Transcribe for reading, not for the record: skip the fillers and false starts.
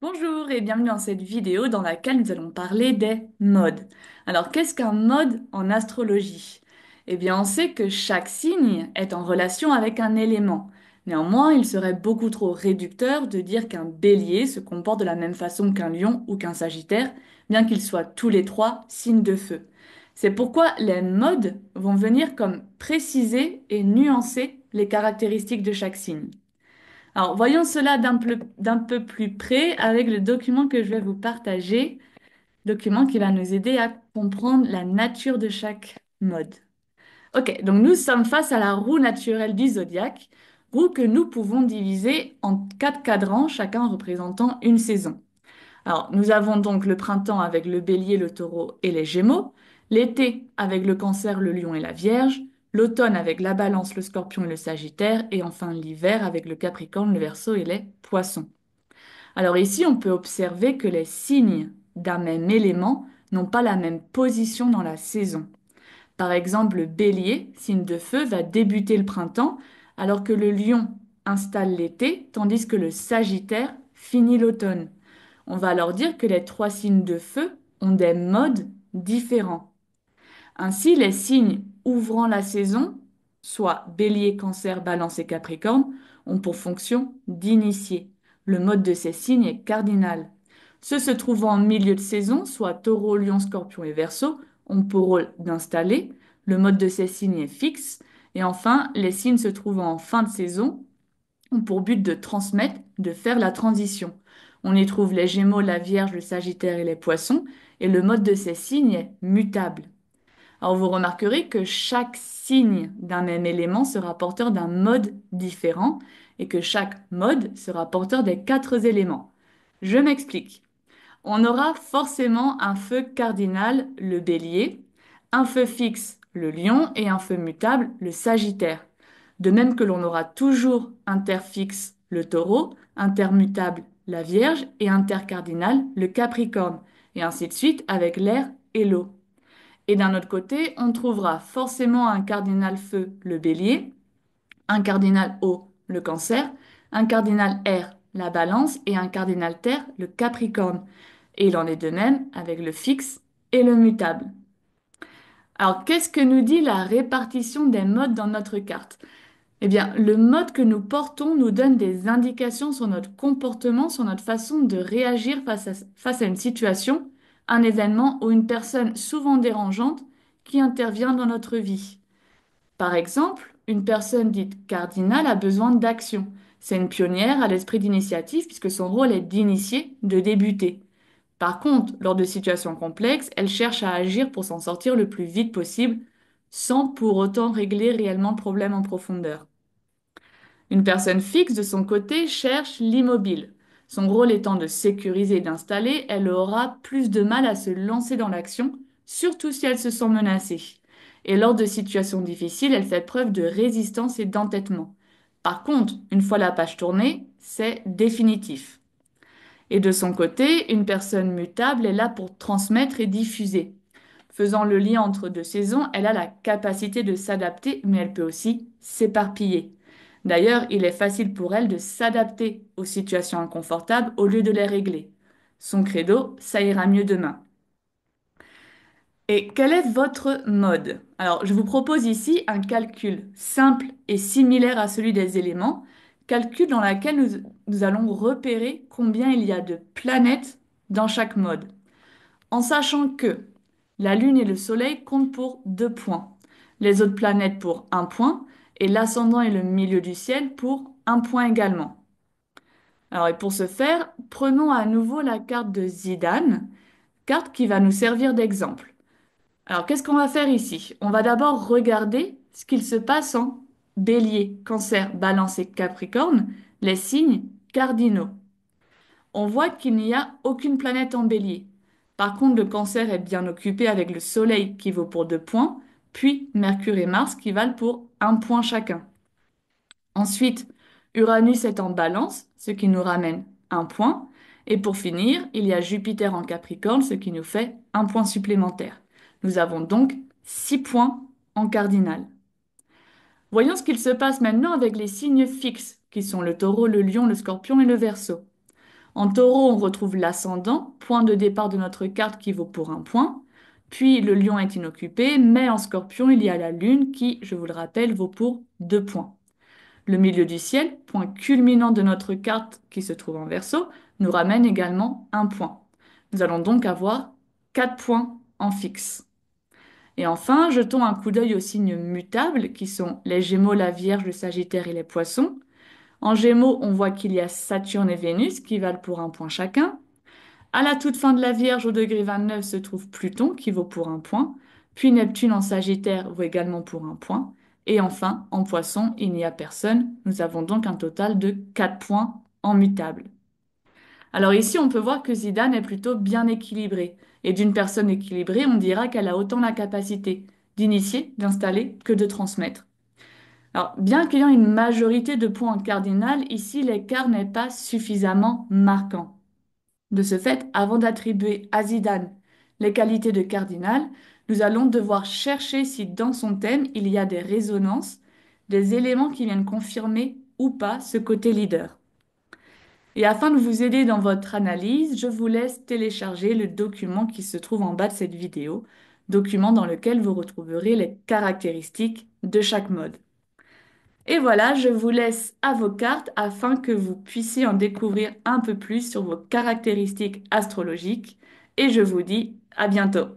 Bonjour et bienvenue dans cette vidéo dans laquelle nous allons parler des modes. Alors, qu'est-ce qu'un mode en astrologie? Eh bien, on sait que chaque signe est en relation avec un élément. Néanmoins, il serait beaucoup trop réducteur de dire qu'un bélier se comporte de la même façon qu'un lion ou qu'un sagittaire, bien qu'ils soient tous les trois signes de feu. C'est pourquoi les modes vont venir comme préciser et nuancer les caractéristiques de chaque signe. Alors, voyons cela d'un peu plus près avec le document que je vais vous partager, document qui va nous aider à comprendre la nature de chaque mode. Ok, donc nous sommes face à la roue naturelle du zodiaque, roue que nous pouvons diviser en quatre cadrans, chacun représentant une saison. Alors, nous avons donc le printemps avec le bélier, le taureau et les gémeaux, l'été avec le cancer, le lion et la vierge, l'automne avec la balance, le scorpion et le sagittaire, et enfin l'hiver avec le capricorne, le verseau et les poissons. Alors ici, on peut observer que les signes d'un même élément n'ont pas la même position dans la saison. Par exemple, le bélier, signe de feu, va débuter le printemps, alors que le lion installe l'été, tandis que le sagittaire finit l'automne. On va alors dire que les trois signes de feu ont des modes différents. Ainsi, les signes ouvrant la saison, soit Bélier, Cancer, Balance et Capricorne, ont pour fonction d'initier. Le mode de ces signes est cardinal. Ceux se trouvant en milieu de saison, soit Taureau, Lion, Scorpion et Verseau, ont pour rôle d'installer. Le mode de ces signes est fixe. Et enfin, les signes se trouvant en fin de saison ont pour but de transmettre, de faire la transition. On y trouve les Gémeaux, la Vierge, le Sagittaire et les Poissons, et le mode de ces signes est mutable. Alors vous remarquerez que chaque signe d'un même élément sera porteur d'un mode différent et que chaque mode sera porteur des quatre éléments. Je m'explique. On aura forcément un feu cardinal, le bélier, un feu fixe, le lion, et un feu mutable, le sagittaire. De même que l'on aura toujours interfixe, le taureau, intermutable, la vierge, et intercardinal, le capricorne, et ainsi de suite avec l'air et l'eau. Et d'un autre côté, on trouvera forcément un cardinal feu, le bélier, un cardinal eau, le cancer, un cardinal air, la balance, et un cardinal terre, le capricorne. Et il en est de même avec le fixe et le mutable. Alors, qu'est-ce que nous dit la répartition des modes dans notre carte? Eh bien, le mode que nous portons nous donne des indications sur notre comportement, sur notre façon de réagir face à une situation, un événement ou une personne souvent dérangeante qui intervient dans notre vie. Par exemple, une personne dite cardinale a besoin d'action. C'est une pionnière à l'esprit d'initiative puisque son rôle est d'initier, de débuter. Par contre, lors de situations complexes, elle cherche à agir pour s'en sortir le plus vite possible sans pour autant régler réellement le problème en profondeur. Une personne fixe, de son côté, cherche l'immobile. Son rôle étant de sécuriser et d'installer, elle aura plus de mal à se lancer dans l'action, surtout si elle se sent menacée. Et lors de situations difficiles, elle fait preuve de résistance et d'entêtement. Par contre, une fois la page tournée, c'est définitif. Et de son côté, une personne mutable est là pour transmettre et diffuser. Faisant le lien entre deux saisons, elle a la capacité de s'adapter, mais elle peut aussi s'éparpiller. D'ailleurs, il est facile pour elle de s'adapter aux situations inconfortables au lieu de les régler. Son credo, ça ira mieux demain. Et quel est votre mode? Alors, je vous propose ici un calcul simple et similaire à celui des éléments, calcul dans lequel nous allons repérer combien il y a de planètes dans chaque mode, en sachant que la Lune et le Soleil comptent pour 2 points, les autres planètes pour 1 point, et l'ascendant et le milieu du ciel pour 1 point également. Alors, et pour ce faire, prenons à nouveau la carte de Zidane, carte qui va nous servir d'exemple. Alors, qu'est-ce qu'on va faire ici? On va d'abord regarder ce qu'il se passe en Bélier, Cancer, Balance et Capricorne, les signes cardinaux. On voit qu'il n'y a aucune planète en Bélier. Par contre, le Cancer est bien occupé avec le Soleil qui vaut pour 2 points, puis Mercure et Mars qui valent pour 1 point chacun. Ensuite, Uranus est en Balance, ce qui nous ramène 1 point. Et pour finir, il y a Jupiter en Capricorne, ce qui nous fait 1 point supplémentaire. Nous avons donc 6 points en cardinal. Voyons ce qu'il se passe maintenant avec les signes fixes, qui sont le taureau, le lion, le scorpion et le verseau. En taureau, on retrouve l'ascendant, point de départ de notre carte qui vaut pour un point. Puis le lion est inoccupé, mais en scorpion, il y a la lune qui, je vous le rappelle, vaut pour 2 points. Le milieu du ciel, point culminant de notre carte qui se trouve en verso, nous ramène également un point. Nous allons donc avoir 4 points en fixe. Et enfin, jetons un coup d'œil aux signes mutables qui sont les Gémeaux, la Vierge, le Sagittaire et les Poissons. En Gémeaux, on voit qu'il y a Saturne et Vénus qui valent pour un point chacun. À la toute fin de la Vierge, au degré 29, se trouve Pluton qui vaut pour un point. Puis Neptune en Sagittaire vaut également pour un point. Et enfin, en Poisson, il n'y a personne. Nous avons donc un total de 4 points en mutable. Alors ici, on peut voir que Zidane est plutôt bien équilibré. Et d'une personne équilibrée, on dira qu'elle a autant la capacité d'initier, d'installer que de transmettre. Alors, bien qu'ayant une majorité de points en cardinal, ici l'écart n'est pas suffisamment marquant. De ce fait, avant d'attribuer à Zidane les qualités de cardinal, nous allons devoir chercher si dans son thème il y a des résonances, des éléments qui viennent confirmer ou pas ce côté leader. Et afin de vous aider dans votre analyse, je vous laisse télécharger le document qui se trouve en bas de cette vidéo, document dans lequel vous retrouverez les caractéristiques de chaque mode. Et voilà, je vous laisse à vos cartes afin que vous puissiez en découvrir un peu plus sur vos caractéristiques astrologiques. Et je vous dis à bientôt.